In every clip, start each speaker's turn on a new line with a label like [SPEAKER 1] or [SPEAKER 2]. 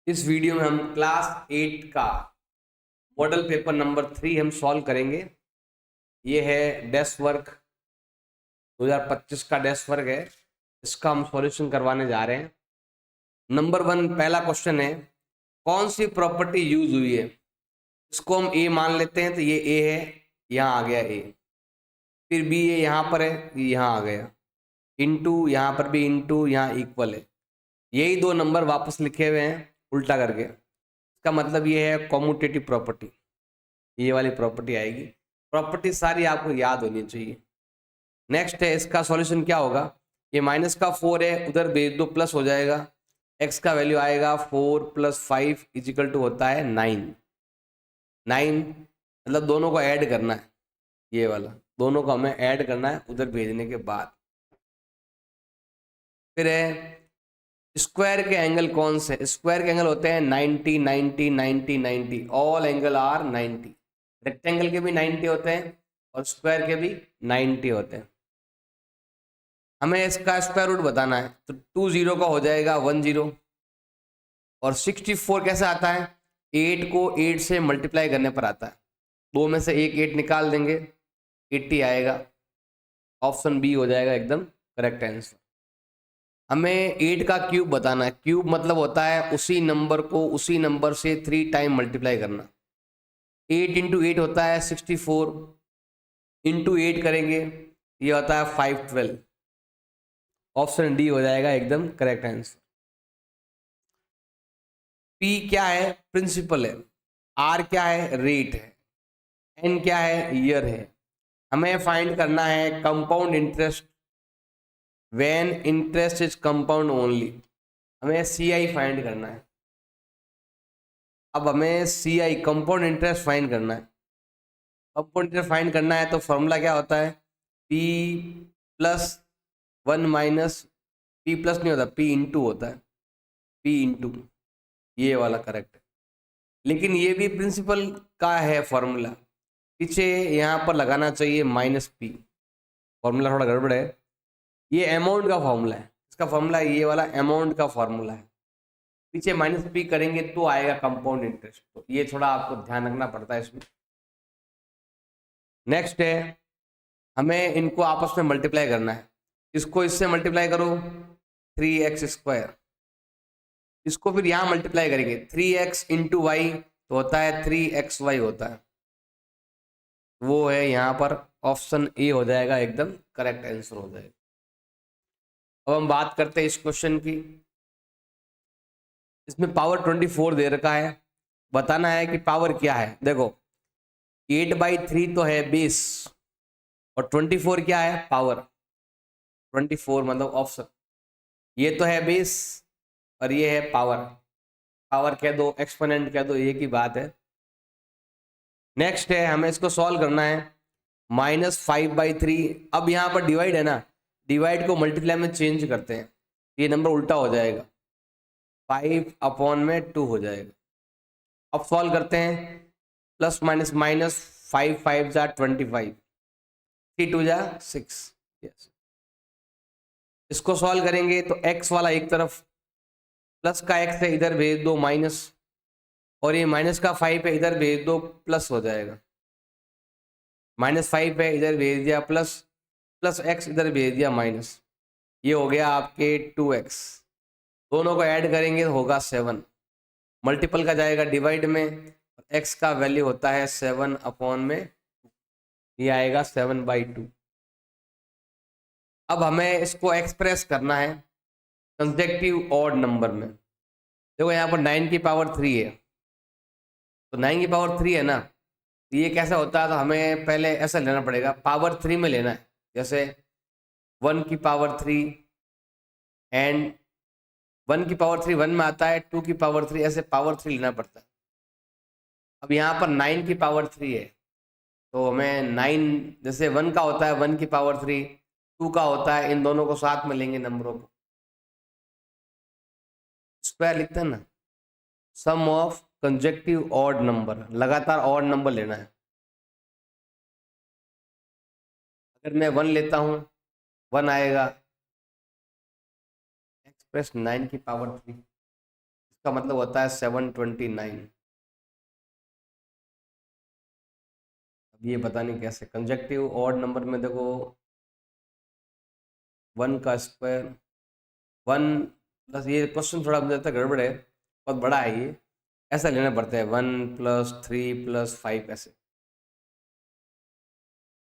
[SPEAKER 1] इस वीडियो में हम क्लास 8 का मॉडल पेपर नंबर 3 हम सॉल्व करेंगे। ये है डेस्क वर्क 2025 का डेस्क वर्क है, इसका हम सॉल्यूशन करवाने जा रहे हैं। नंबर 1 पहला क्वेश्चन है, कौन सी प्रॉपर्टी यूज हुई है। इसको हम ए मान लेते हैं, तो ये ए है, यहाँ आ गया ए। फिर बी ये यहाँ पर है, ये यहाँ आ गया। इंटू यहाँ पर भी इंटू, यहाँ इक्वल है। यही दो नंबर वापस लिखे हुए हैं उल्टा करके। इसका मतलब ये है कॉम्यूटेटिव प्रॉपर्टी, ये वाली प्रॉपर्टी आएगी। प्रॉपर्टी सारी आपको याद होनी चाहिए। नेक्स्ट है, इसका सॉल्यूशन क्या होगा। ये माइनस का 4 है, उधर भेज दो प्लस हो जाएगा। एक्स का वैल्यू आएगा 4 + 5 इजिकल टू होता है 9। 9 मतलब दोनों को ऐड करना है, ये वाला दोनों को हमें ऐड करना है उधर भेजने के बाद। फिर है स्क्वायर के एंगल कौन से। स्क्वायर के एंगल होते हैं 90 90 90 90, ऑल एंगल आर 90। रेक्टेंगल के भी 90 होते हैं और स्क्वायर के भी 90 होते हैं। हमें इसका स्क्वायर रूट बताना है, तो 2 0 का हो जाएगा 1 0। और 64 कैसे आता है, 8 को 8 से मल्टीप्लाई करने पर आता है। दो में से एक 8 निकाल देंगे, 80 आएगा। ऑप्शन बी हो जाएगा एकदम करेक्ट आंसर। हमें 8 का क्यूब बताना है। क्यूब मतलब होता है उसी नंबर को उसी नंबर से 3 टाइम मल्टीप्लाई करना। 8 × 8 होता है 64, इंटू 8 करेंगे ये होता है 512। ऑप्शन डी हो जाएगा एकदम करेक्ट आंसर। पी क्या है, प्रिंसिपल है। आर क्या है, रेट है। एन क्या है, ईयर है। हमें फाइंड करना है compound interest when interest is compound only. हमें सी आई फाइंड करना है। अब हमें सी आई कंपाउंड इंटरेस्ट फाइंड करना है। कंपाउंड इंटरेस्ट फाइंड करना है तो फॉर्मूला क्या होता है, P plus 1 minus, P plus नहीं होता, पी इंटू होता है। पी इंटू, ये वाला करेक्ट है। लेकिन ये भी प्रिंसिपल का है फॉर्मूला, पीछे यहाँ पर लगाना चाहिए माइनस पी। फॉर्मूला थोड़ा गड़बड़ है। ये अमाउंट का फॉर्मूला है, इसका फॉर्मूला ये वाला अमाउंट का फॉर्मूला है। पीछे माइनस पी करेंगे तो आएगा कंपाउंड इंटरेस्ट, तो ये थोड़ा आपको ध्यान रखना पड़ता है इसमें। नेक्स्ट है, हमें इनको आपस में मल्टीप्लाई करना है। इसको इससे मल्टीप्लाई करो 3x²। इसको फिर यहाँ मल्टीप्लाई करेंगे 3x × y, तो होता है 3xy होता है। वो है यहाँ पर ऑप्शन ए हो जाएगा एकदम करेक्ट आंसर हो जाएगा। अब हम बात करते हैं इस क्वेश्चन की। इसमें पावर 24 दे रखा है, बताना है कि पावर क्या है। देखो 8/3 तो है बेस, और 24 क्या है, पावर। 24 मतलब ऑप्शन, ये तो है बेस और ये है पावर। पावर कह दो एक्सपोनेंट कह दो, एक ही बात है। नेक्स्ट है, हमें इसको सॉल्व करना है। -5/3, अब यहाँ पर डिवाइड है ना, डिवाइड को मल्टीप्लाई में चेंज करते हैं, ये नंबर उल्टा हो जाएगा, 5/2 हो जाएगा। अब सॉल्व करते हैं, प्लस माइनस माइनस, 5 5 जा 25, 3 2 जा 6। यस, इसको सॉल्व करेंगे तो x वाला एक तरफ, प्लस का x है इधर भेज दो माइनस, और ये माइनस का 5 है इधर भेज दो प्लस हो जाएगा। -5 है इधर भेज दिया प्लस, प्लस x इधर भेज दिया माइनस, ये हो गया आपके 2x। दोनों को ऐड करेंगे तो होगा 7। मल्टीपल का जाएगा डिवाइड में, x का वैल्यू होता है 7 में, ये आएगा 7/2। अब हमें इसको एक्सप्रेस करना है कंसेक्यूटिव ऑड नंबर में। देखो यहाँ पर 9 की पावर 3 है, तो 9 की पावर 3 है ना, तो ये कैसा होता है, तो हमें पहले ऐसा लेना पड़ेगा, पावर 3 में लेना है। जैसे 1 की पावर 3 एंड 1 की पावर 3 1 में आता है, 2 की पावर 3, ऐसे पावर 3 लेना पड़ता है। अब यहाँ पर 9 की पावर 3 है, तो हमें 9, जैसे 1 का होता है 1 की पावर 3, 2 का होता है, इन दोनों को साथ में लेंगे नंबरों को, स्क्वायर लिखते हैं ना, सम ऑफ कंसेक्यूटिव ऑड नंबर, लगातार ऑड नंबर लेना है। अगर मैं 1 लेता हूँ 1 आएगा, एक्सप्रेस 9 की पावर 3, इसका मतलब होता है 729। अब ये पता नहीं कैसे कंजक्टिव ऑड नंबर में देखो 1 का स्क्वायर 1 प्लस, ये क्वेश्चन थोड़ा मुझे लगता है गड़बड़ है, बहुत बड़ा है ये, ऐसा लेना पड़ता है 1 + 3 + 5 ऐसे।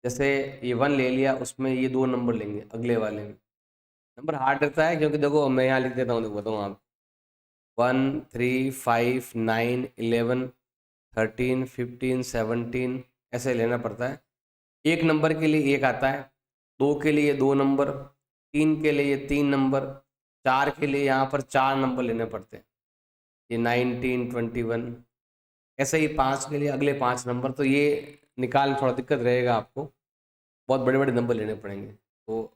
[SPEAKER 1] जैसे ये 1 ले लिया, उसमें ये 2 नंबर लेंगे अगले वाले में। नंबर हार्ड रहता है क्योंकि देखो मैं यहाँ लिख देता हूँ, देखो बताऊँ आप 1 3 5 9 11 13 15 17 ऐसे लेना पड़ता है। एक नंबर के लिए एक आता है, 2 के लिए 2 नंबर, 3 के लिए 3 नंबर, 4 के लिए यहाँ पर 4 नंबर लेने पड़ते हैं, ये 19 21, ऐसे ही 5 के लिए अगले 5 नंबर। तो ये निकाल थोड़ा दिक्कत रहेगा आपको, बहुत बड़े बड़े नंबर लेने पड़ेंगे, तो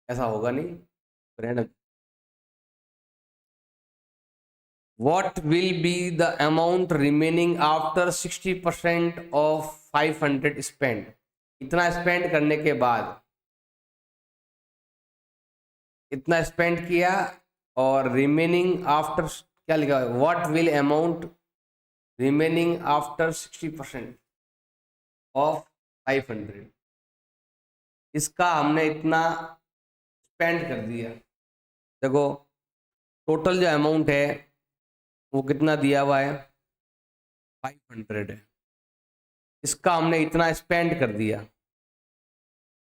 [SPEAKER 1] ऐसा होगा नहीं। Random What will be the amount remaining after 60% of 500 spent? इतना स्पेंड करने के बाद, इतना स्पेंड किया और रिमेनिंग आफ्टर क्या लिखा है, what will amount remaining after 60% of 500। इसका हमने इतना स्पेंड कर दिया। देखो टोटल जो अमाउंट है वो कितना दिया हुआ है, 500 है। इसका हमने इतना स्पेंड कर दिया,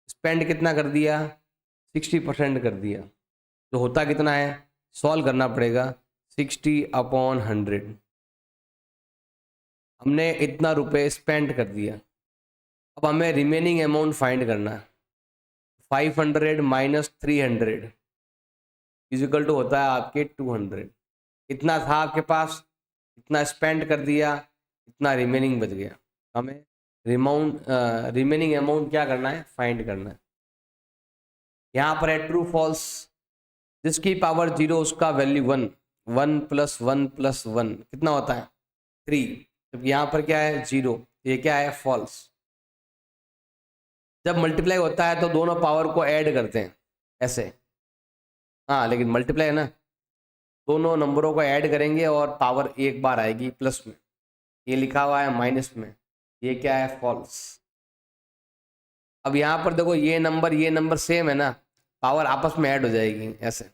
[SPEAKER 1] स्पेंड कितना कर दिया, 60% कर दिया। तो होता कितना है, सॉल्व करना पड़ेगा 60/100। हमने इतना रुपए स्पेंड कर दिया, अब हमें रिमेनिंग अमाउंट फाइंड करना है। 500 माइनस 300 इजिकल टू होता है आपके 200। इतना था आपके पास, इतना स्पेंड कर दिया, इतना रिमेनिंग बच गया। हमें रिमेनिंग अमाउंट क्या करना है, फाइंड करना है। यहाँ पर है ट्रू फॉल्स, जिसकी पावर 0 उसका वैल्यू 1, 1 + 1 + 1 कितना होता है 3, जबकि यहाँ पर क्या है 0, ये क्या है फॉल्स। जब मल्टीप्लाई होता है तो दोनों पावर को ऐड करते हैं ऐसे, हाँ लेकिन मल्टीप्लाई है ना, दोनों नंबरों को ऐड करेंगे और पावर एक बार आएगी प्लस में, ये लिखा हुआ है माइनस में, ये क्या है फॉल्स। अब यहाँ पर देखो ये नंबर सेम है ना, पावर आपस में ऐड हो जाएगी ऐसे,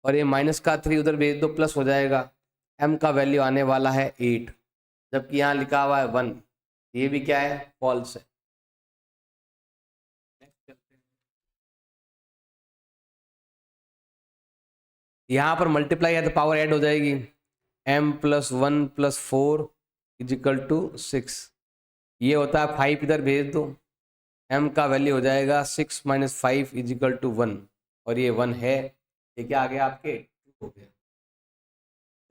[SPEAKER 1] और ये माइनस का 3 उधर भेज दो प्लस हो जाएगा। m का वैल्यू आने वाला है 8, जबकि यहाँ लिखा हुआ है 1, ये भी क्या है फॉल्स है। यहाँ पर मल्टीप्लाई है तो पावर ऐड हो जाएगी, m + 1 + 4 = 6, ये होता है 5 इधर भेज दो, m का वैल्यू हो जाएगा 6 - 5 = 1, और ये 1 है, ये क्या आ गया आपके 2 हो गया।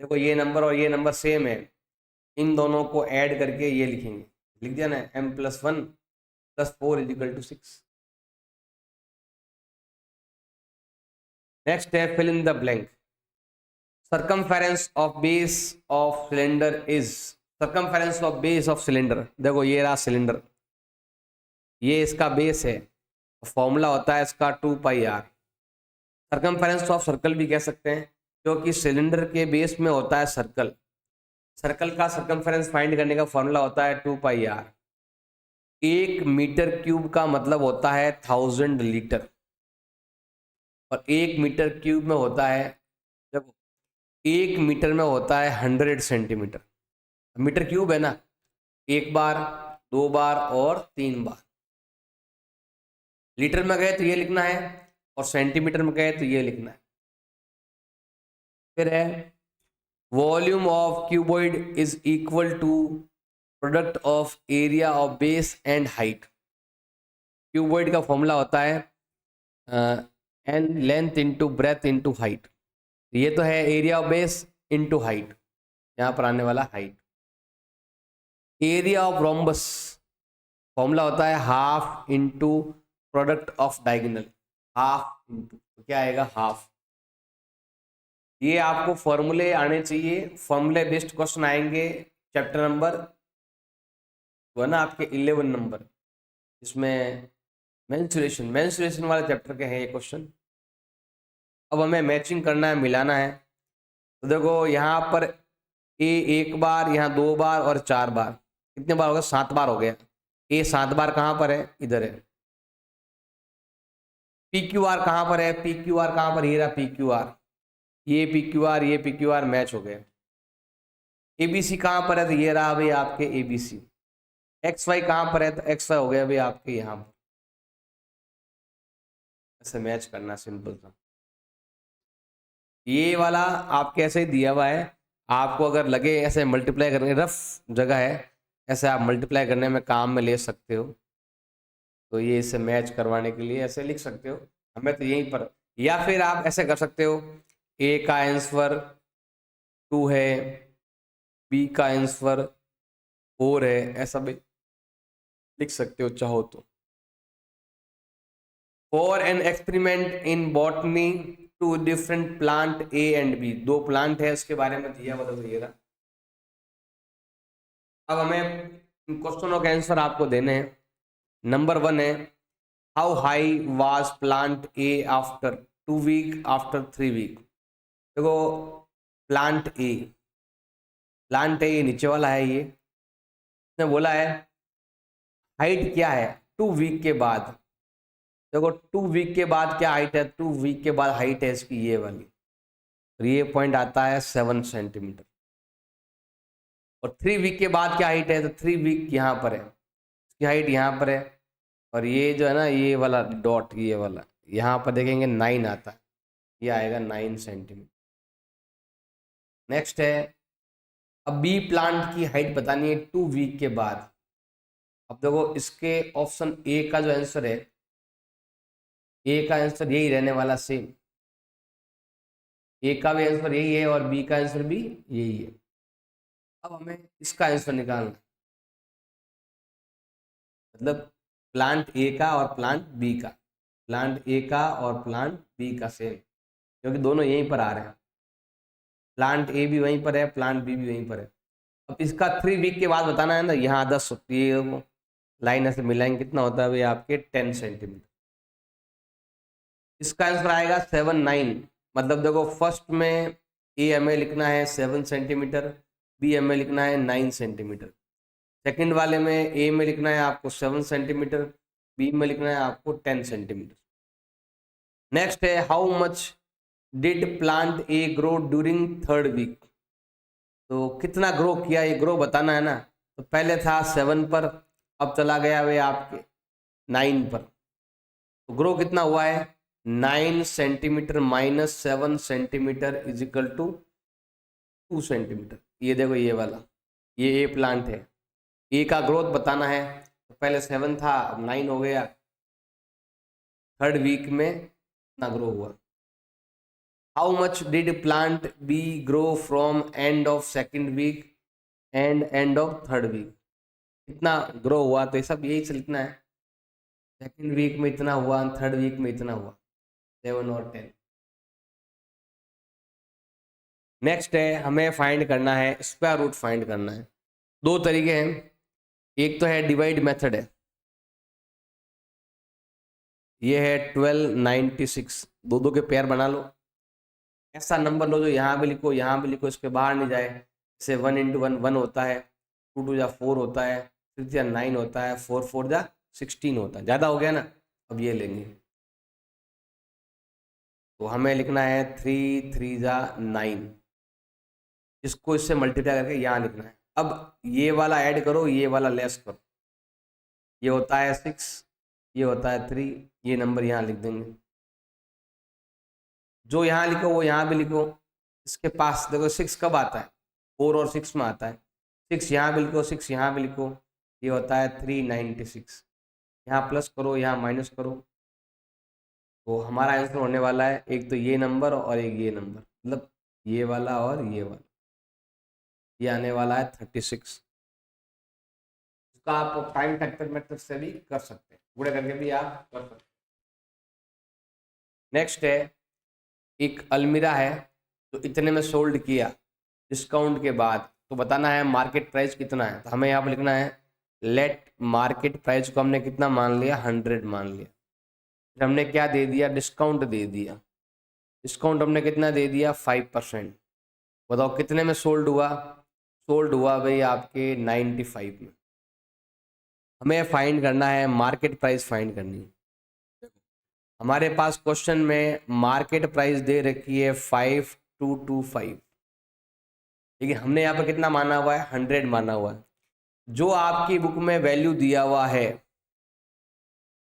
[SPEAKER 1] देखो ये नंबर और ये नंबर सेम है, इन दोनों को ऐड करके ये लिखेंगे, लिख दिया ना, m + 1 + 4 = 6। नेक्स्ट है fill in the blank. Circumference of base of cylinder is, circumference of base of cylinder, देखो ये रहा सिलेंडर, ये इसका बेस है, फॉर्मूला होता है इसका 2πr। सर्कमफेरेंस ऑफ सर्कल भी कह सकते हैं, क्योंकि सिलेंडर के बेस में होता है सर्कल, सर्कल का सर्कमफेरेंस फाइंड करने का फॉर्मूला होता है 2πr। 1 मीटर क्यूब का मतलब होता है 1000 लीटर, और 1 मीटर क्यूब में होता है, देखो 1 मीटर में होता है 100 सेंटीमीटर। मीटर क्यूब है ना, 1 बार 2 बार और 3 बार। लीटर में गए तो ये लिखना है, और सेंटीमीटर में गए तो ये लिखना है। फिर है volume of cuboid is equal to product of area of base and height. Cuboid का फॉर्मूला होता है an length into breadth into height, ये तो है area of base into height, यहाँ पर आने वाला height. Area of rhombus formula होता है half into product of diagonal, half into क्या आएगा हाफ। ये आपको फॉर्मूले आने चाहिए, फॉर्मूले बेस्ड क्वेश्चन आएंगे चैप्टर नंबर वो है ना आपके 11 नंबर, इसमें मेंसुरेशन वाले चैप्टर के हैं ये क्वेश्चन। अब हमें मैचिंग करना है, मिलाना है। तो देखो यहाँ पर ए एक बार, यहाँ 2 बार और 4 बार, कितने बार हो गया? 7 बार हो गया। ए 7 बार कहाँ पर है? इधर है। पी क्यू आर कहाँ पर है? पी क्यू आर कहाँ पर? ये रहा पी क्यू आर, ये पी क्यू आर, ये पी क्यू आर मैच हो गए। एबीसी कहाँ पर है? तो ये रहा भाई आपके एबीसी। एक्स वाई कहाँ पर है? तो एक्स वाई हो गया भाई आपके यहाँ पर। ऐसे मैच करना सिंपल सा। ये वाला आपके ऐसे ही दिया हुआ है, आपको अगर लगे ऐसे मल्टीप्लाई करने, रफ जगह है, ऐसे आप मल्टीप्लाई करने में काम में ले सकते हो। तो ये इसे मैच करवाने के लिए ऐसे लिख सकते हो, हमें तो यहीं पर। या फिर आप ऐसे कर सकते हो, ए का आंसर 2 है, बी का आंसर 4 है, ऐसा भी लिख सकते हो चाहो तो। For an experiment in botany two different plant A and B, 2 plant है उसके बारे में दिया मतलब ये रहा। अब हमें क्वेश्चनों के आंसर आपको देने हैं। नंबर 1 है, how high was plant A after 2 week after 3 week. देखो प्लांट ए, ये नीचे वाला है, ये इसने बोला है हाइट क्या है 2 वीक के बाद। देखो 2 वीक के बाद क्या हाइट है? 2 वीक के बाद हाइट है इसकी ये वाली, और ये पॉइंट आता है 7 सेंटीमीटर। और 3 वीक के बाद क्या हाइट है? तो 3 वीक यहाँ पर है, इसकी हाइट यहाँ पर है, और ये जो है ना ये वाला डॉट, ये वाला यहाँ पर देखेंगे 9 आता है, ये आएगा 9 सेंटीमीटर। नेक्स्ट है, अब बी प्लांट की हाइट बतानी है 2 वीक के बाद। अब देखो इसके ऑप्शन ए का जो आंसर है, ए का आंसर यही रहने वाला सेम, ए का भी आंसर यही है और बी का आंसर भी यही है। अब हमें इसका आंसर निकालना, मतलब प्लांट ए का और प्लांट बी का, प्लांट ए का और प्लांट बी का सेम, क्योंकि दोनों यहीं पर आ रहे हैं। प्लांट ए भी वहीं पर है, प्लांट बी भी वहीं पर है। अब इसका 3 वीक के बाद बताना है ना, यहाँ 10 ये लाइन ऐसे मिलाएंगे, कितना होता है भाई आपके 10 सेंटीमीटर। इसका आंसर आएगा 7 9। मतलब देखो फर्स्ट में ए हमें लिखना है 7 सेंटीमीटर, बी हमें लिखना है 9 सेंटीमीटर। सेकंड वाले में ए में लिखना है आपको 7 सेंटीमीटर, बी में लिखना है आपको 10 सेंटीमीटर। नेक्स्ट है, how much did plant A grow during 3rd week. तो कितना ग्रो किया, ये ग्रो बताना है ना। तो पहले था 7 पर, अब चला गया वे आपके 9 पर। तो ग्रो कितना हुआ है? 9 centimetre minus 7 centimetre is equal to 2 centimetre. ये देखो ये वाला, ये ए प्लांट है, ए का ग्रोथ बताना है। तो पहले 7 था, अब 9 हो गया। 3rd वीक में कितना ग्रो हुआ? How much did plant B grow from end of 2nd week end end of 3rd week. कितना ग्रो हुआ? तो ये सब यही से लिखना है, 2nd वीक में इतना हुआ, 3rd वीक में इतना हुआ, 7 और 10। नेक्स्ट है, हमें फाइंड करना है स्क्वायर रूट, फाइंड करना है। 2 तरीके हैं, एक तो है डिवाइड मेथड है, ये है 1296, दो के पेयर बना लो। ऐसा नंबर लो जो यहाँ भी लिखो यहाँ भी लिखो, इसके बाहर नहीं जाए। जैसे 1 × 1 1 होता है, 2 × 2 = 4 होता है, 3 × 9 होता है, 4 × 4 = 16 होता है। ज़्यादा हो गया ना, अब ये लेंगे। तो हमें लिखना है 3 3 = 9, इसको इससे मल्टीप्लाई करके यहाँ लिखना है। अब ये वाला ऐड करो, ये वाला लेस करो, ये होता है 6, ये होता है 3, ये नंबर यहाँ लिख देंगे। जो यहाँ लिखो वो यहाँ भी लिखो। इसके पास देखो 6 कब आता है? 4 और 6 में आता है। 6 यहाँ भी लिखो, 6 यहाँ भी लिखो, ये होता है 396। यहाँ प्लस करो, यहाँ माइनस करो, तो हमारा आंसर होने वाला है एक तो ये नंबर और एक ये नंबर, मतलब ये वाला और ये वाला, ये आने वाला है 36। इसका आप टाइम फैक्टर मेथड से भी कर सकते हैं, पूरे करके भी आप कर सकते हैं। नेक्स्ट है, एक अलमीरा है तो इतने में सोल्ड किया डिस्काउंट के बाद, तो बताना है मार्केट प्राइस कितना है। तो हमें यहाँ पर लिखना है लेट मार्केट प्राइस को हमने कितना मान लिया? 100 मान लिया। फिर हमने क्या दे दिया? डिस्काउंट दे दिया। डिस्काउंट हमने कितना दे दिया? 5%। बताओ कितने में सोल्ड हुआ? सोल्ड हुआ भाई आपके 95 में। हमें फाइंड करना है, मार्केट प्राइस फाइंड करनी है। हमारे पास क्वेश्चन में मार्केट प्राइस दे रखी है 5225, ठीक है। हमने यहाँ पर कितना माना हुआ है? 100 माना हुआ है। जो आपकी बुक में वैल्यू दिया हुआ है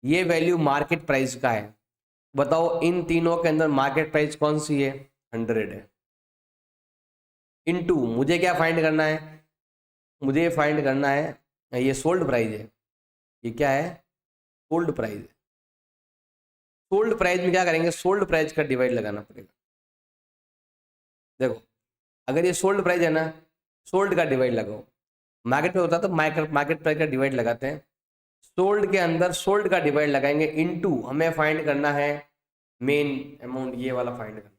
[SPEAKER 1] ये वैल्यू मार्केट प्राइस का है। बताओ इन तीनों के अंदर मार्केट प्राइस कौन सी है? 100 है। इनटू मुझे क्या फाइंड करना है? मुझे फाइंड करना है ये सोल्ड प्राइस है। ये क्या है? सोल्ड प्राइस है। सोल्ड प्राइस में क्या करेंगे? सोल्ड प्राइस का डिवाइड लगाना पड़ेगा। देखो अगर ये सोल्ड प्राइस है ना, सोल्ड का डिवाइड लगाओ। मार्केट पे होता तो मार्केट प्राइस का डिवाइड लगाते हैं। सोल्ड के अंदर सोल्ड का डिवाइड लगाएंगे इनटू हमें फाइंड करना है मेन अमाउंट, ये वाला फाइंड करना।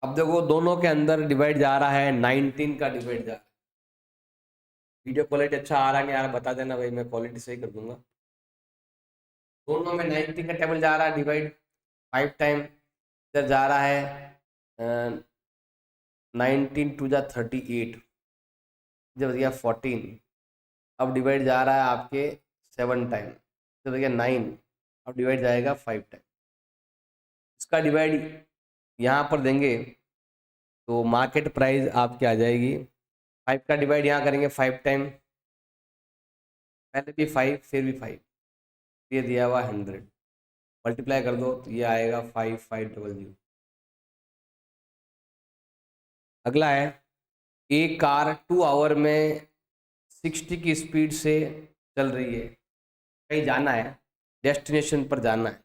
[SPEAKER 1] अब देखो दोनों के अंदर डिवाइड जा रहा है 19 का डिवाइड जा रहा है। वीडियो क्वालिटी अच्छा आ रहा है नहीं आ रहा बता देना भाई, मैं क्वालिटी सही कर दूंगा। दोनों में 19 का टेबल जा रहा है डिवाइड 5 टाइम। इधर जा रहा है 19 टू जा 38, इधर गया 14। अब डिवाइड जा रहा है आपके 7 टाइम, इधर गया 9। अब डिवाइड जाएगा 5 टाइम। इसका डिवाइड यहाँ पर देंगे तो मार्केट प्राइस आपकी आ जाएगी। 5 का डिवाइड यहाँ करेंगे 5 टाइम, पहले भी 5 फिर भी 5, ये दिया हुआ 100। मल्टीप्लाई कर दो तो ये आएगा 5500। अगला है एक कार 2 आवर में 60 की स्पीड से चल रही है, कहीं जाना है, डेस्टिनेशन पर जाना है।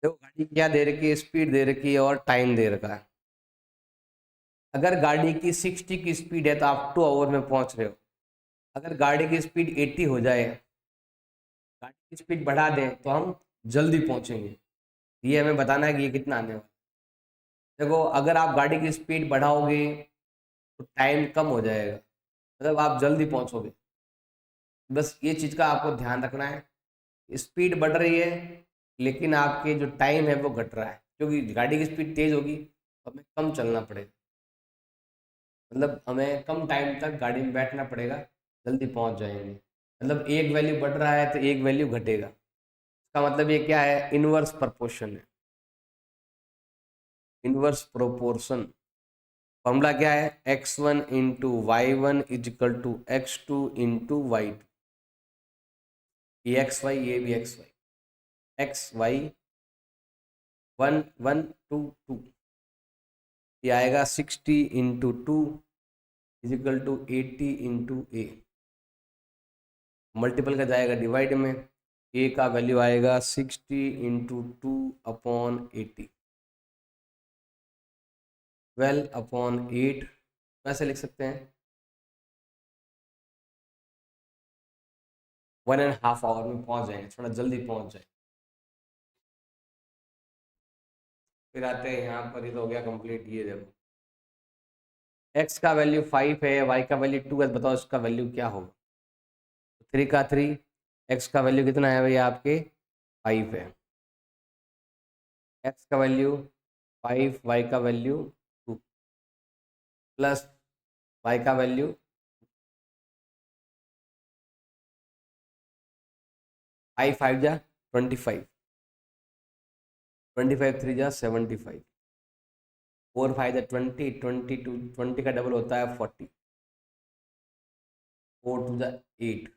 [SPEAKER 1] देखो गाड़ी क्या दे रखी है? स्पीड दे रखी है और टाइम दे रखा है। अगर गाड़ी की 60 की स्पीड है तो आप 2 आवर में पहुंच रहे हो। अगर गाड़ी की स्पीड 80 हो जाए, गाड़ी की स्पीड बढ़ा दें तो हम जल्दी पहुंचेंगे। ये हमें बताना है कि ये कितना आने वाला। देखो अगर आप गाड़ी की स्पीड बढ़ाओगे तो टाइम कम हो जाएगा, मतलब आप जल्दी पहुंचोगे। बस ये चीज़ का आपको ध्यान रखना है। स्पीड बढ़ रही है लेकिन आपके जो टाइम है वो घट रहा है, क्योंकि गाड़ी की स्पीड तेज़ होगी तो हमें कम चलना पड़ेगा, मतलब हमें कम टाइम तक गाड़ी में बैठना पड़ेगा, जल्दी पहुंच जाएंगे। मतलब एक वैल्यू बढ़ रहा है तो एक वैल्यू घटेगा। इसका मतलब ये क्या है? इनवर्स प्रोपोर्शन है, इनवर्स प्रोपोर्शन। फॉर्मूला क्या है? x1 into y one equal to x2 into y two. ये एक्स वाई, ये भी एक्स वाई, एक्स वाई 1 1 2 2। ये आएगा 60 into 2 equal to 80 into A. Multiple का जाएगा डिवाइड में, ए का वैल्यू आएगा 60 इंटू 2 अपॉन 80, 12 अपॉन 8। वैसे लिख सकते हैं 1.5 आवर में पहुंच जाएंगे, थोड़ा जल्दी पहुंच जाए। फिर आते हैं यहाँ पर, ये तो हो गया कंप्लीट। ये देखो x का वैल्यू 5 है, y का वैल्यू 2 है, बताओ इसका वैल्यू क्या होगा? 3 का 3, x का वैल्यू कितना है भैया आपके? 5 है। x का वैल्यू 5, y का वैल्यू 2 प्लस y का वैल्यू 5 5 जा 25, 25 3 जा 75, 4 5 जा 20, 22 20 का डबल होता है 40, 4 2 जा 8।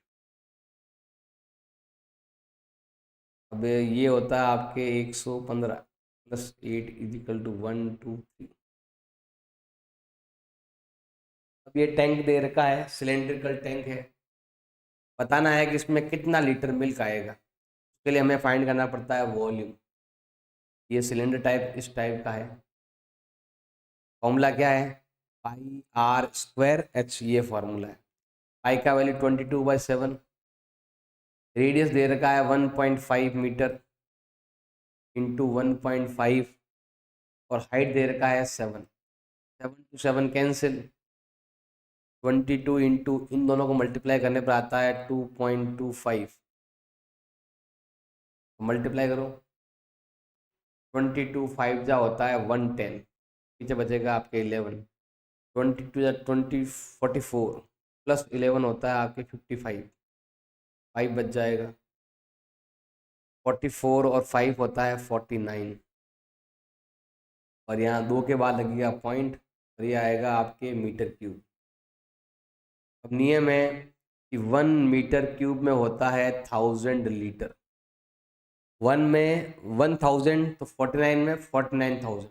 [SPEAKER 1] अब ये होता है आपके 115 प्लस 8 इजिकल टू 1 2 3। अब ये टैंक दे रखा है, सिलेंड्रिकल टैंक है। बताना है कि इसमें कितना लीटर मिल्क आएगा। उसके लिए हमें फाइंड करना पड़ता है वॉल्यूम। ये सिलेंडर टाइप इस टाइप का है। फॉर्मूला क्या है? पाई आर स्क्वायर एच, ये फॉर्मूला है। पाई का वैल्यू 22/7, रेडियस दे रखा है 1.5 मीटर इंटू 1.5 और हाइट दे रखा है 7। 7 to 7 कैंसिल, 22 इंटू इन दोनों को मल्टीप्लाई करने पर आता है 2.25। मल्टीप्लाई करो 22 5 जा होता है 110, पीछे बचेगा आपके 11, 22 या 20 44 प्लस 11 होता है आपके 55, 5 बच जाएगा, 44 और 5 होता है 49, और यहाँ 2 के बाद लगेगा पॉइंट और ये आएगा आपके मीटर क्यूब। अब नियम है कि 1 मीटर क्यूब में होता है 1000 लीटर, 1 में 1000 तो 49 में 49,000,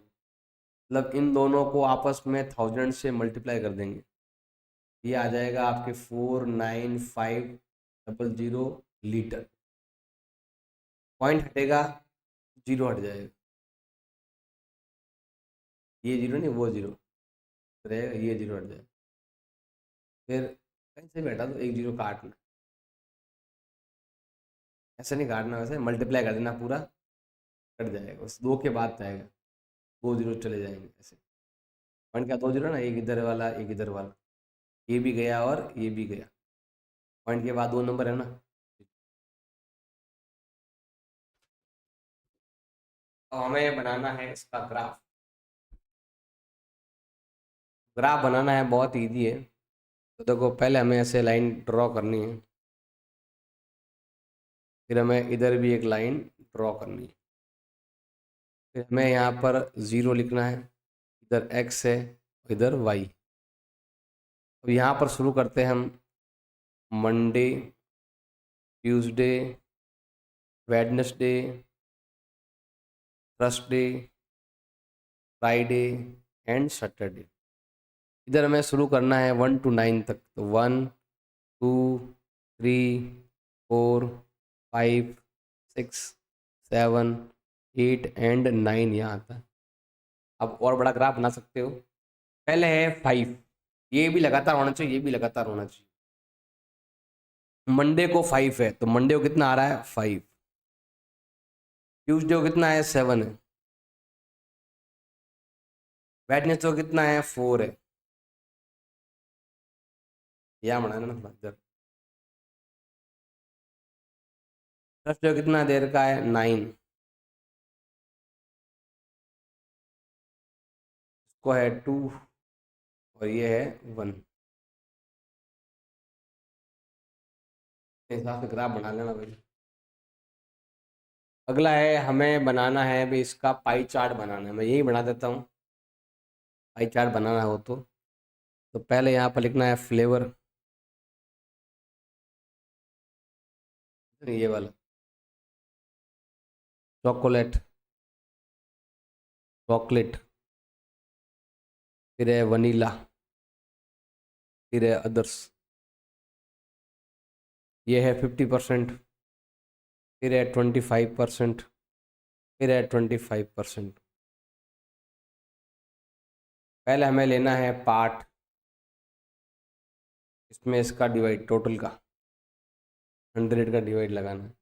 [SPEAKER 1] मतलब इन दोनों को आपस में 1000 से मल्टीप्लाई कर देंगे, ये आ जाएगा आपके 4950 लीटर, पॉइंट हटेगा, जीरो हट जाएगा, ये जीरो नहीं वो जीरो रहेगा, ये जीरो हट जाएगा, फिर कहीं से भी हटा दो, एक जीरो काटना, ऐसे नहीं काटना, वैसे मल्टीप्लाई कर देना पूरा, कट जाएगा, उस 2 के बाद जाएगा, 2 जीरो चले जाएंगे ऐसे, पॉइंट क्या 2 जीरो ना, एक इधर वाला एक इधर वाला, ये भी गया और ये भी गया, पॉइंट के बाद 2 नंबर है ना। तो हमें बनाना है इसका ग्राफ, ग्राफ बनाना है बहुत इजी है। तो देखो पहले हमें ऐसे लाइन ड्रॉ करनी है, फिर हमें इधर भी एक लाइन ड्रॉ करनी है, फिर हमें यहाँ पर 0 लिखना है, इधर x है इधर y। अब यहाँ पर शुरू करते हैं हम, Monday, Tuesday, Wednesday, Thursday, Friday and Saturday. इधर हमें शुरू करना है 1 to 9 तक, तो 1 2 3 4 5 6 7 8 एंड 9 यहाँ आता है। अब और बड़ा ग्राफ बना सकते हो, पहले है 5, ये भी लगातार होना चाहिए, ये भी लगातार होना चाहिए, मंडे को 5 है तो मंडे को कितना आ रहा है 5, ट्यूसडे को कितना है 7 है, वेडनेसडे को कितना है 4 है, यहाँ बनाना ना थोड़ा इधर, थर्सडे को कितना देर का है 9, इसको है 2 और ये है 1, हिसाब से ग्राफ बना लेना भाई। अगला है हमें बनाना है भाई इसका पाई चार्ट बनाना है, मैं यही बना देता हूँ, पाई चार्ट बनाना हो तो पहले यहाँ पर लिखना है फ्लेवर, ये वाला चॉकलेट, चॉकलेट, फिर है वनीला, फिर है अदर्स, ये है 50%, फिर है 25%, फिर है 25%। पहले हमें लेना है पार्ट, इसमें इसका डिवाइड टोटल का 100 का डिवाइड लगाना है,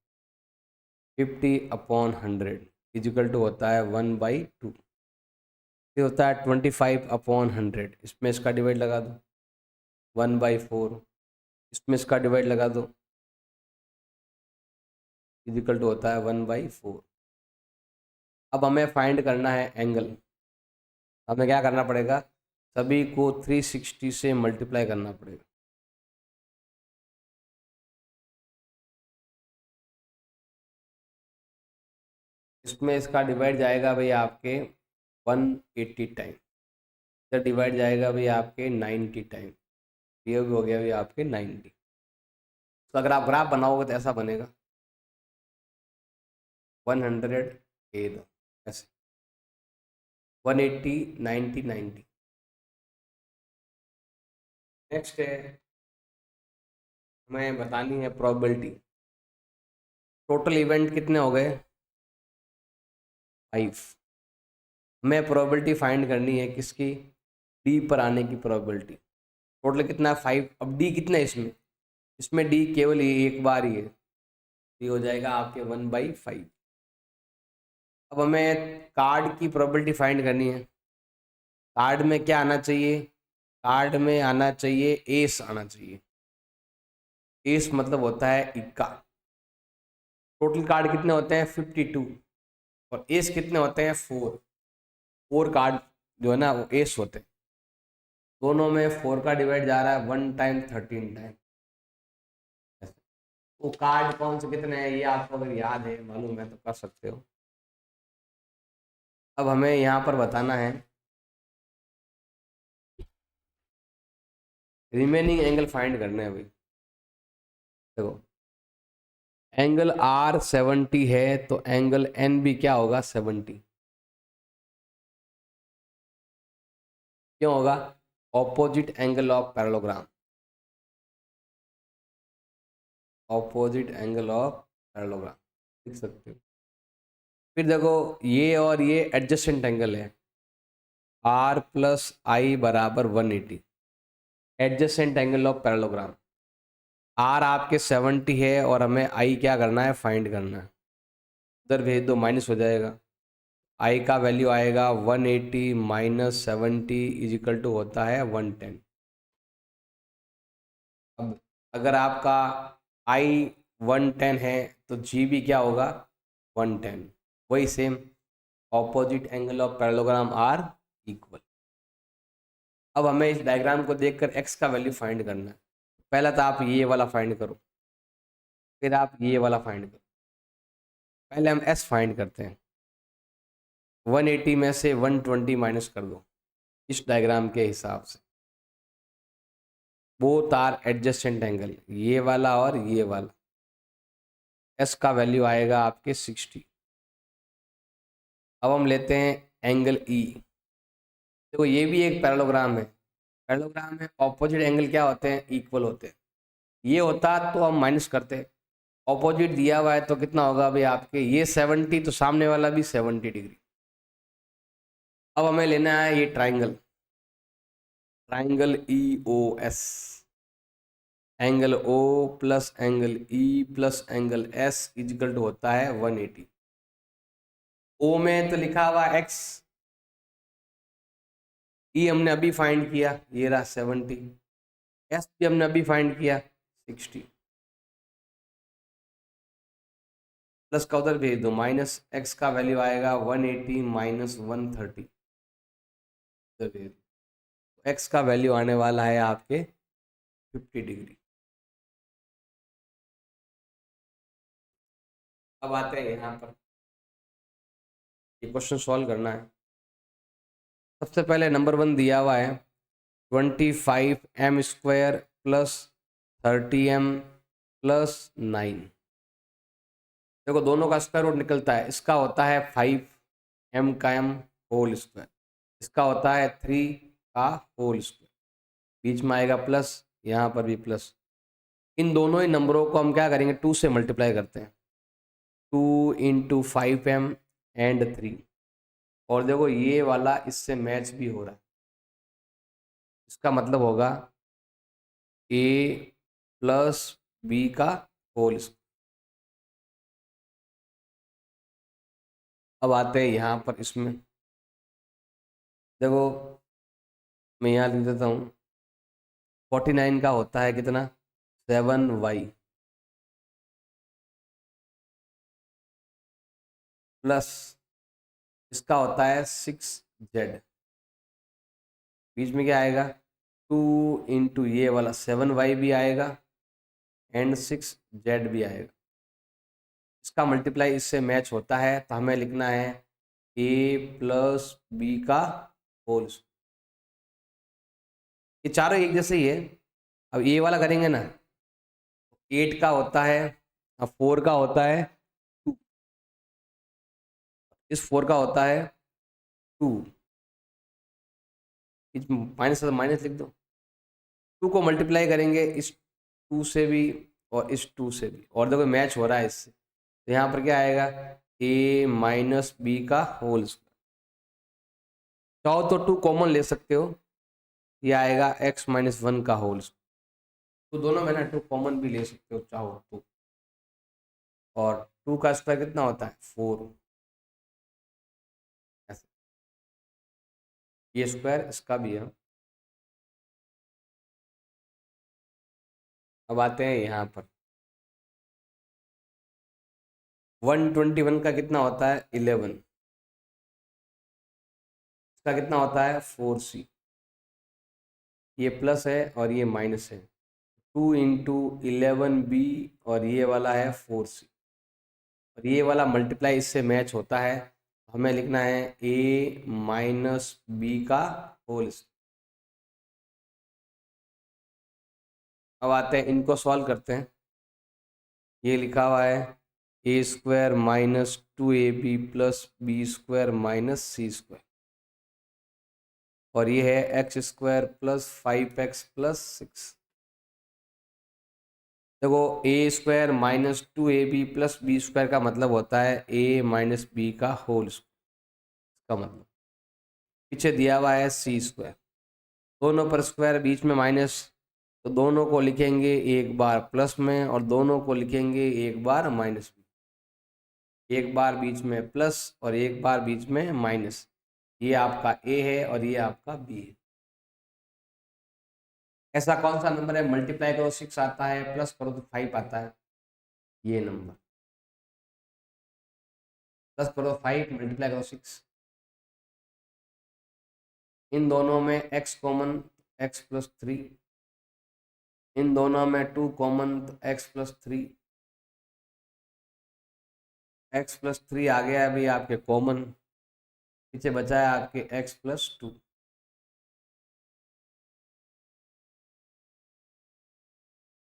[SPEAKER 1] 50/100 इजिकल टू होता है 1/2, फिर होता है 25/100, इसमें इसका डिवाइड लगा दो 1/4, इसमें इसका डिवाइड लगा दो, इजिकल टू होता है 1/4। अब हमें फाइंड करना है एंगल, हमें क्या करना पड़ेगा, सभी को 360 से मल्टीप्लाई करना पड़ेगा, इसमें इसका डिवाइड जाएगा भाई आपके 180 टाइम, इधर डिवाइड जाएगा भाई आपके 90 टाइम, ये भी हो गया भाई आपके 90। तो अगर आप ग्राफ बनाओगे तो ऐसा बनेगा 100 ए दो ऐसे 180 90 90। नेक्स्ट है हमें बतानी है प्रोबेबिलिटी, टोटल इवेंट कितने हो गए 5, हमें प्रोबेबिलिटी फाइंड करनी है किसकी, डी पर आने की प्रोबेबिलिटी, टोटल कितना है 5, अब डी कितना है इसमें, इसमें डी केवल ये एक बार ही है, ये हो जाएगा आपके 1/5। अब हमें कार्ड की प्रोबेबिलिटी फाइंड करनी है, कार्ड में क्या आना चाहिए, कार्ड में आना चाहिए एस आना चाहिए, एस मतलब होता है इक्का, टोटल कार्ड कितने होते हैं 52, और एस कितने होते हैं? 4। 4 कार्ड जो है ना वो एस होते हैं। दोनों में 4 का डिवाइड जा रहा है 1 टाइम 13 टाइम। वो कार्ड कौन से कितने हैं ये आपको अगर याद है, मालूम है तो कर सकते हो। अब हमें यहाँ पर बताना है रिमेनिंग एंगल फाइंड करने हैं भाई। देखो एंगल आर 70 है तो एंगल एन भी क्या होगा? 70। क्यों होगा? Opposite angle of parallelogram. Opposite angle of parallelogram लिख सकते हो। फिर देखो ये और ये एडजस्टेंट एंगल है, आर प्लस आई बराबर 180। Adjacent angle of parallelogram. R आपके 70 है और हमें आई क्या करना है? फाइंड करना है। उधर भेज दो, माइनस हो जाएगा। आई का वैल्यू आएगा 180 माइनस 70 इज इक्वल टू होता है 110। अब अगर आपका आई 110 है तो जी भी क्या होगा? 110। वही same, opposite angle of parallelogram are equal. अब हमें इस डायग्राम को देखकर एक्स का वैल्यू फाइंड करना है। पहला तो आप ये वाला फाइंड करो, फिर आप ये वाला फाइंड करो। पहले हम एस फाइंड करते हैं। 180 में से 120 माइनस कर दो इस डायग्राम के हिसाब से। बोथ आर एडजस्टेंट एंगल, ये वाला और ये वाला। एस का वैल्यू आएगा आपके 60। अब हम लेते हैं एंगल ई। देखो ये भी एक पैरेललोग्राम है। पैरेललोग्राम में ऑपोजिट एंगल क्या होते हैं? इक्वल होते हैं। ये होता तो हम माइनस करते। ऑपोजिट दिया हुआ है तो कितना होगा भाई आपके? ये 70 तो सामने वाला भी 70 डिग्री। अब हमें लेना है ये triangle, triangle E O S. Angle O plus angle E plus angle S is equal to होता है 180। ओ में तो लिखा हुआ एक्स, ई हमने अभी फाइंड किया, ये रहा 70। एस भी हमने अभी फाइंड किया 60। प्लस का उधर भेज दो, माइनस एक्स का वैल्यू आएगा 180 माइनस 130। उधर भेज दो, एक्स का वैल्यू आने वाला है आपके 50 डिग्री। अब आते हैं यहाँ पर, ये क्वेश्चन सॉल्व करना है। सबसे पहले नंबर 1 दिया हुआ है 25m² प्लस 30m प्लस 9। देखो दोनों का स्क्वायर रूट निकलता है। इसका होता है 5m का m होल स्क्वायर, इसका होता है 3 का होल स्क्वायर। बीच में आएगा प्लस, यहाँ पर भी प्लस। इन दोनों ही नंबरों को हम क्या करेंगे? 2 से मल्टीप्लाई करते हैं। 2 इंटू 5m एंड 3। और देखो ये वाला इससे मैच भी हो रहा है। इसका मतलब होगा a प्लस बी का होल स्क्वायर। अब आते हैं यहाँ पर, इसमें देखो मैं यहाँ लिख देता हूँ 49 का होता है कितना? 7y प्लस इसका होता है 6z। बीच में क्या आएगा? 2 इंटू ये वाला 7y भी आएगा एंड 6z भी आएगा। इसका मल्टीप्लाई इससे मैच होता है तो हमें लिखना है a प्लस बी का होल स्क्वायर। ये चारों एक जैसे ही है। अब ये वाला करेंगे ना, 8 का होता है, अब 4 का होता है 2, इस 4 का होता है 2। माइनस माइनस लिख दो। 2 को मल्टीप्लाई करेंगे इस 2 से भी और इस 2 से भी, और देखो मैच हो रहा है इससे, तो यहाँ पर क्या आएगा? a माइनस बी का होल स्क्वायर। चाहो तो 2 कॉमन ले सकते हो, ये आएगा x माइनस 1 का होल स्क्वायर। तो दोनों में ना 2 कॉमन भी ले सकते हो चाहो तो। और 2 का स्क्वायर कितना होता है? 4। ऐसे ये स्क्वायर इसका भी है। अब आते हैं यहाँ पर, 121 का कितना होता है 11, इसका कितना होता है 4c, ये प्लस है और ये माइनस है, 2 इंटू 11b और ये वाला है 4c, और ये वाला मल्टीप्लाई इससे मैच होता है। हमें लिखना है a माइनस बी का होल स्क्वायर। अब आते हैं इनको सॉल्व करते हैं। ये लिखा हुआ है a square minus 2ab plus b square minus c square, और ये है x square plus 5x plus 6। देखो a square minus 2ab plus b square का मतलब होता है a माइनस बी का होल स्क्वायर का मतलब। पीछे दिया हुआ है सी स्क्वायर, दोनों पर स्क्वायर बीच में माइनस, तो दोनों को लिखेंगे एक बार प्लस में और दोनों को लिखेंगे एक बार माइनस में, एक बार बीच में प्लस और एक बार बीच में माइनस। ये आपका ए है और ये आपका बी है। ऐसा कौन सा नंबर है मल्टीप्लाई करो 6 आता है, प्लस करो तो 5 आता है? ये नंबर, प्लस करो 5 मल्टीप्लाई करो 6, इन दोनों में x कॉमन x प्लस 3, इन दोनों में 2 common x plus 3, x plus 3 आ गया अभी आपके कॉमन, पीछे बचा है आपके x प्लस 2।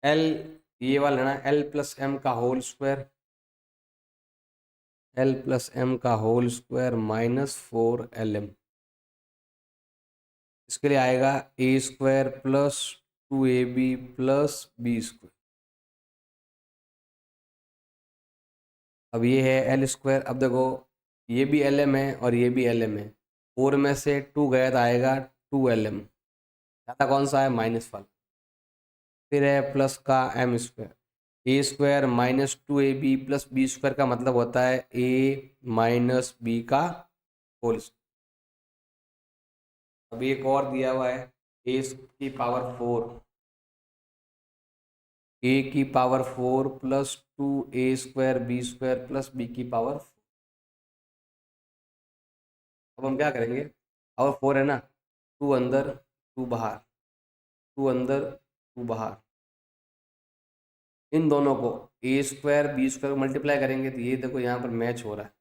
[SPEAKER 1] l ये वाला लेना, l प्लस m का whole square, l plus m का होल स्क्वायर माइनस 4lm, इसके लिए आएगा a square plus 2ab plus b square. अब ये है एल स्क्वायर, अब देखो ये भी एल एम है और ये भी एल एम है, 4 में से 2 गया तो आएगा 2lm, ज़्यादा कौन सा है माइनस वाला। फिर है प्लस का m square, a square minus 2ab plus b square का मतलब होता है ए माइनस बी का होल स्क्वायर। अब एक और दिया हुआ है ए की पावर 4, ए की power 4 plus 2a square B square plus B की पावर 4। अब हम क्या करेंगे, पावर 4 है ना, 2 अंदर 2 बाहर, 2 अंदर 2 बाहर, इन दोनों को ए स्क्वायर बी स्क्वायर को मल्टीप्लाई करेंगे तो ये देखो यहाँ पर मैच हो रहा है,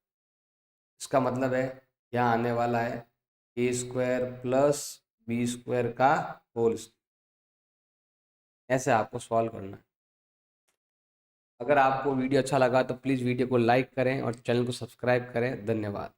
[SPEAKER 1] इसका मतलब है यहाँ आने वाला है a square plus b square का होल स्क्वायर। ऐसे आपको सॉल्व करना है। अगर आपको वीडियो अच्छा लगा तो प्लीज़ वीडियो को लाइक करें और चैनल को सब्सक्राइब करें। धन्यवाद।